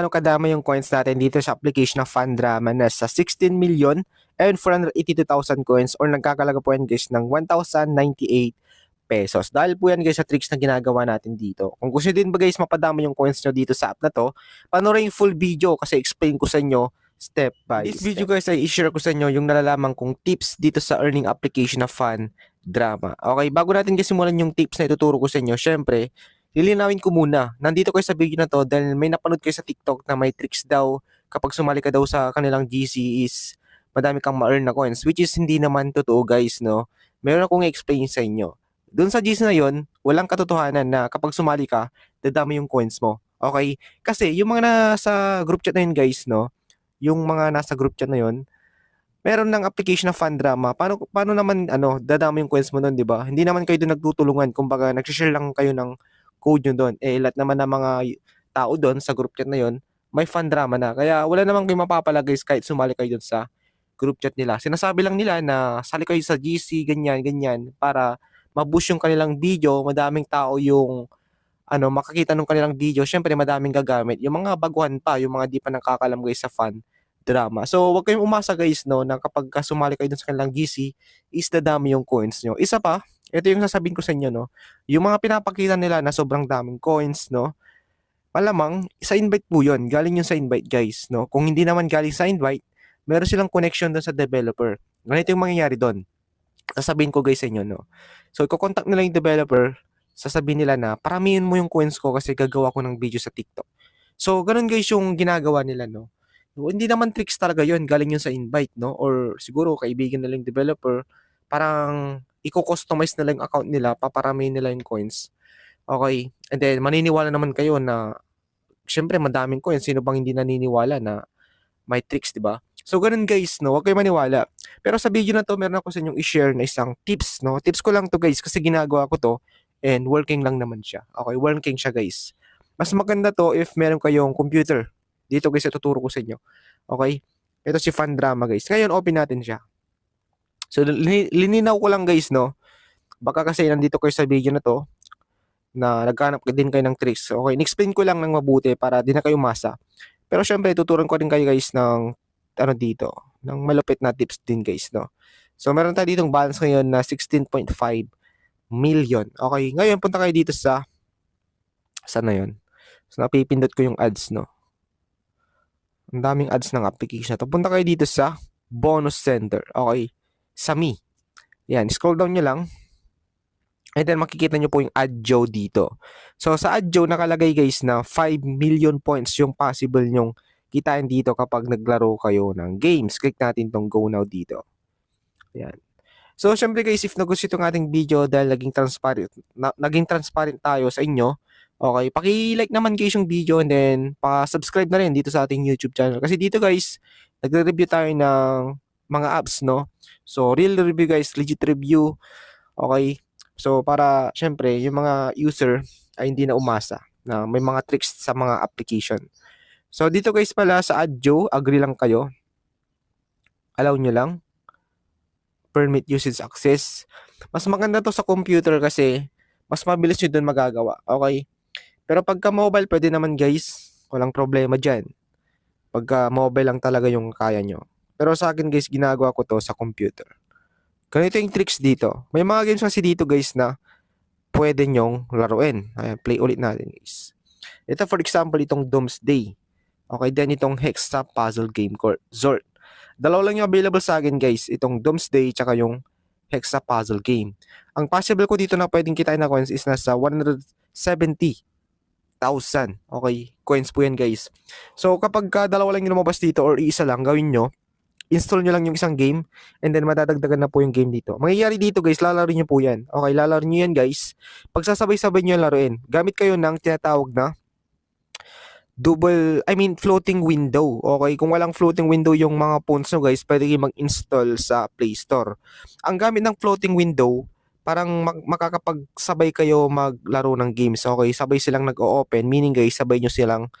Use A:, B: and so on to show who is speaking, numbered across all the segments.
A: Ano kadama yung coins natin dito sa application ng Fundrama na sa 16,482,000 coins or nagkakalaga po yan guys ng 1,098 pesos. Dahil po yan guys sa tricks na ginagawa natin dito. Kung gusto din ba guys mapadama yung coins nyo dito sa app na to, panoorin yung full video kasi explain ko sa inyo step by step. This video guys ay i-share ko sa inyo yung nalalaman kong tips dito sa earning application na Fundrama. Okay, bago natin kasi simulan yung tips na ituturo ko sa inyo, syempre, lilinawin ko muna. Nandito kayo sa video na to dahil may napanood kayo sa TikTok na may tricks daw kapag sumali ka daw sa kanilang GC is madami kang ma-earn na coins, which is hindi naman totoo guys, no? Meron akong explain sa inyo. Doon sa GC na yon, walang katotohanan na kapag sumali ka, dadami yung coins mo. Okay? Kasi yung mga nasa group chat na yun guys, no? Yung mga nasa group chat na yun, meron ng application na Fundrama. Paano naman dadami yung coins mo doon, 'di ba? Hindi naman kayo doon nagtutulungan, kumbaga nagshi-share lang kayo ng code nyo doon. Eh lahat naman ng mga tao doon sa group chat na 'yon, may Fundrama na. Kaya wala namang kayo mapapala guys kahit sumali kayo doon sa group chat nila. Sinasabi lang nila na sali kayo sa GC ganyan ganyan para ma-boost yung kanilang video, madaming tao yung makakita ng kanilang video, syempre madaming gagamit. Yung mga baguhan pa, yung mga di pa nakakalam guys sa Fundrama. So, wag kayong umasa guys, no, na kapag sumali kayo dun sa kanilang GC, is dadami yung coins nyo. Isa pa, ito yung sasabihin ko sa inyo, no, yung mga pinapakita nila na sobrang daming coins, no, malamang, sa invite po yun. Galing yun sa invite guys, no. Kung hindi naman galing sa invite, meron silang connection dun sa developer. Ganito yung mangyayari dun. Sasabihin ko guys sa inyo, no. So, i-contact nila yung developer, sasabihin nila na paramihin mo yung coins ko kasi gagawa ko ng video sa TikTok. So, ganun guys yung ginagawa nila, no. So, hindi naman tricks talaga yun, galing yun sa invite, no. Or siguro kaibigan nila yung developer, parang i-customize nila yung account nila, paparamihin nila yung coins. Okay? And then, maniniwala naman kayo na, syempre, madaming coins. Sino bang hindi naniniwala na may tricks, di ba? So, ganun guys, no? Huwag kayo maniwala. Pero sa video na to, meron ako sa inyong i-share na isang tips, no? Tips ko lang to guys kasi ginagawa ko to and working lang naman siya. Okay, working siya guys. Mas maganda to if meron kayong computer. Dito guys, ituturo ko sa inyo. Okay? Ito si Fundrama guys. Ngayon, open natin siya. So, lininaw ko lang guys, no? Baka kasi nandito kayo sa video na to, na naghanap din kayo ng tricks. Okay, in-explain ko lang ng mabuti para di na kayo masa. Pero syempre, tuturuan ko rin kayo guys ng dito, ng malupit na tips din guys, no? So, meron tayo ditong balance ngayon na 16.5 million. Okay, ngayon punta kayo dito sa saan na yun? So, napipindot ko yung ads, no? Ang daming ads ng application na to. Punta kayo dito sa bonus center. Okay, sa me. Yan, scroll down nyo lang. And then makikita nyo po yung AdJo dito. So sa AdJo nakalagay guys na 5 million points yung possible nyong kitain dito kapag naglaro kayo ng games. Click natin tong go now dito. Ayan. So syempre guys, if nagustuhan itong ating video dahil naging transparent tayo sa inyo, okay, paki-like naman guys yung video and then pa-subscribe na rin dito sa ating YouTube channel. Kasi dito guys, nagre-review tayo ng mga apps, no? So real review guys, legit review. Okay? So, para, syempre, yung mga user ay hindi na umasa na may mga tricks sa mga application. So, dito guys pala sa AdJo, agree lang kayo. Allow nyo lang. Permit usage access. Mas maganda to sa computer kasi mas mabilis nyo dun magagawa. Okay? Pero pagka mobile, pwede naman guys. Walang problema dyan. Pagka mobile lang talaga yung kaya nyo. Pero sa akin guys, ginagawa ko to sa computer. Ganito yung tricks dito. May mga games kasi dito guys na pwede nyong laruin. Ayan, play ulit natin guys. Ito for example, itong Doomsday. Okay, then itong Hexa Puzzle Game Zort. Dalawa lang yung available sa akin guys. Itong Doomsday tsaka yung Hexa Puzzle Game. Ang possible ko dito na pwedeng kitain na coins is nasa 170,000. Okay, coins po yan guys. So kapag dalawa lang yung lumabas dito or isa lang, gawin nyo, install nyo lang yung isang game and then madadagdagan na po yung game dito. Mangyayari dito guys, lalaro nyo po yan. Okay, lalaro nyo yan guys. Pagsasabay-sabay nyo yung laruin, gamit kayo ng tinatawag na floating window. Okay, kung walang floating window yung mga phones nyo guys, pwede kayo mag-install sa Play Store. Ang gamit ng floating window, parang makakapagsabay kayo maglaro ng games. Okay, sabay silang nag-o-open, meaning guys, sabay nyo silang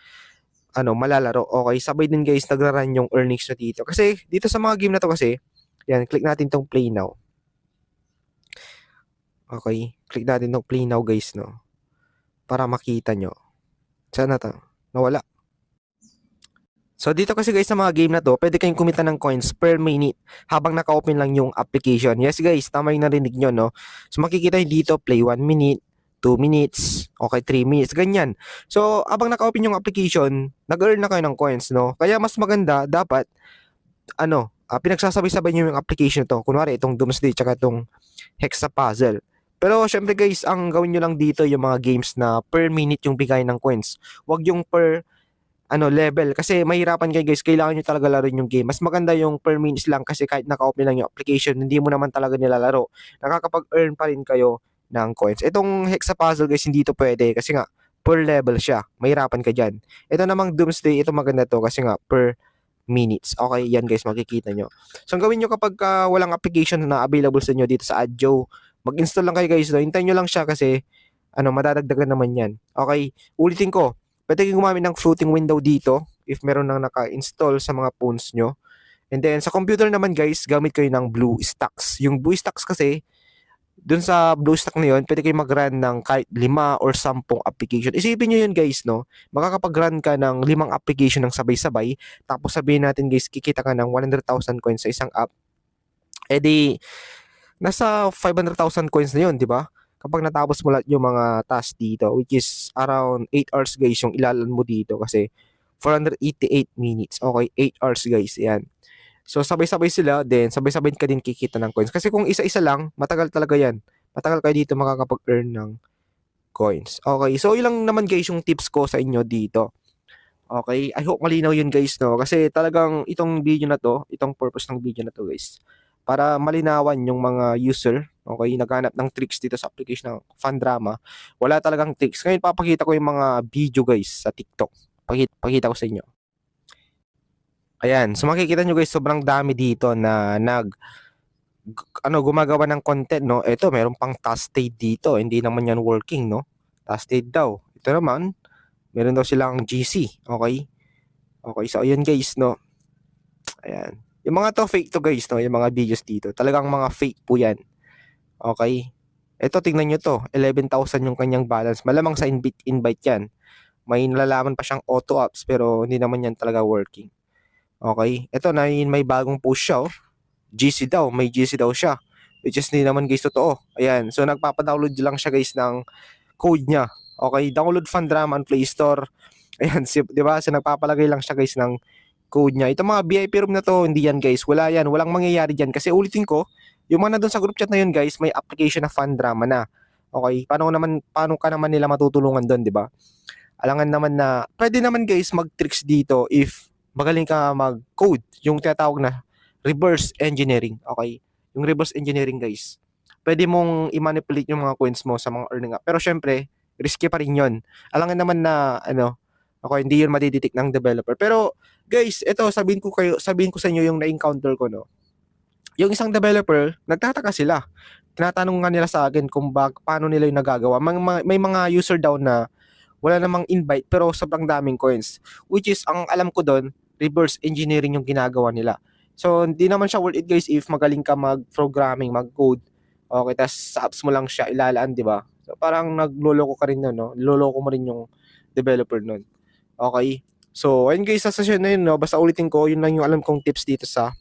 A: malalaro. Okay, sabay din guys nagra-run yung earnings na dito. Kasi dito sa mga game na to kasi, yan, click natin tong play now. Okay, click natin tong play now guys, no. Para makita nyo. Saan na to? Nawala. So dito kasi guys sa mga game na to, pwede kayong kumita ng coins per minute habang naka-open lang yung application. Yes guys, tama yung narinig nyo, no? So makikita nyo dito, play 1 minute, 2 minutes, okay, 3 minutes, ganyan. So habang naka-open yung application, nag-earn na kayo ng coins, no? Kaya mas maganda, dapat, pinagsasabay-sabay nyo yung application to. Kunwari, itong Doomsday, tsaka itong Hexa Puzzle. Pero syempre guys, ang gawin nyo lang dito yung mga games na per minute yung bigay ng coins. Huwag yung per level kasi mahirapan kayo guys, kailangan nyo talaga laruin yung game. Mas maganda yung per minutes lang kasi kahit naka-open lang yung application, hindi mo naman talaga nilalaro. Nakakapag-earn pa rin kayo ng coins. Itong Hexa Puzzle guys, hindi to pwede kasi nga per level siya. Mahirapan ka dyan. Ito namang Doomsday, ito maganda to kasi nga per minutes. Okay, yan guys, makikita nyo. So, ang gawin nyo kapag walang application na available sa inyo dito sa Adjo, mag-install lang kayo guys. No? Hintayin nyo lang siya kasi madadagdagan naman yan. Okay, ulitin ko. Pwede kayong gumamit ng floating window dito if meron nang naka-install sa mga phones nyo. And then sa computer naman guys, gamit kayo ng BlueStacks. Yung BlueStacks kasi, dun sa BlueStack na yun, pwede kayong mag-run ng kahit 5 or 10 application. Isipin nyo yun guys, no? Makakapag-run ka ng 5 application ng sabay-sabay. Tapos sabihin natin guys, kikita ka ng 100,000 coins sa isang app. Eh di, nasa 500,000 coins na yun, di ba? Kapag natapos mo lahat yung mga task dito, which is around 8 hours guys yung ilalan mo dito kasi 488 minutes. Okay, 8 hours guys, yan. So sabay-sabay sila, then sabay-sabay ka din kikita ng coins. Kasi kung isa-isa lang, matagal talaga yan. Matagal kayo dito makakapag-earn ng coins. Okay, so ilang naman guys yung tips ko sa inyo dito. Okay, I hope malinaw yun guys, no? Kasi talagang itong video na to, itong purpose ng video na to guys, para malinawan yung mga user, okay, naghanap ng tricks dito sa application ng Fandrama. Wala talagang tricks. Ngayon papakita ko yung mga video guys sa TikTok. Pakita ko sa inyo. Ayan, so makikita nyo guys, sobrang dami dito na gumagawa ng content, no? Ito, meron pang tasted dito. Hindi naman yan working, no? Tasted daw. Ito naman, meron daw silang GC, okay? Okay, so ayan guys, no? Ayan. Yung mga to fake to guys, no? Yung mga videos dito. Talagang mga fake po yan. Okay? Ito, tingnan nyo to. 11,000 yung kanyang balance. Malamang sa invite yan. May nalalaman pa siyang auto apps pero hindi naman yan talaga working. Okay? Ito na may bagong push siya, oh. GC daw. May GC daw siya. Which is hindi naman guys totoo. Ayan. So, nagpapadownload lang siya guys ng code niya. Okay? Download Fandrama on Play Store. Ayan. Di ba? So, nagpapalagay lang siya guys ng code niya. Ito mga VIP room na to, hindi yan guys. Wala yan. Walang mangyayari dyan. Kasi ulitin ko, yung mga nandun sa group chat na yun guys, may application na Fandrama na. Okay? Paano ka naman nila matutulungan doon, di ba? Alangan naman na, pwede naman guys mag-tricks dito if magaling ka mag-code. Yung tinatawag na reverse engineering. Okay? Yung reverse engineering guys. Pwede mong i-manipulate yung mga coins mo sa mga earning app. Pero syempre, risky pa rin yun. Alangan naman na, okay, hindi yun madidetect ng developer. Pero, guys, ito, sabihin ko sa inyo yung na-encounter ko, no? Yung isang developer, nagtataka sila. Tinatanong nga nila sa akin kung paano nila yung nagagawa. May mga user daw na wala namang invite pero sobrang daming coins. Which is, ang alam ko doon, reverse engineering yung ginagawa nila. So, hindi naman siya worth it guys if magaling ka mag-programming, mag-code. Okay, tas sa apps mo lang siya ilalaan, di ba? So, parang nagloloko ka rin nun, no? Niloloko mo rin yung developer nun. Okay? So, ayun guys, sa session na yun, no? Basta ulitin ko, yun lang yung alam kong tips dito sa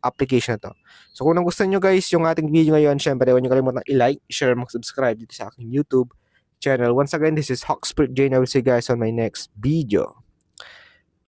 A: application na to. So, kung nagustuhan nyo guys yung ating video ngayon, syempre, huwag nyo kalimutan i-like, share, mag-subscribe dito sa aking YouTube channel. Once again, this is Hawkspert Jane. I will see you guys on my next video.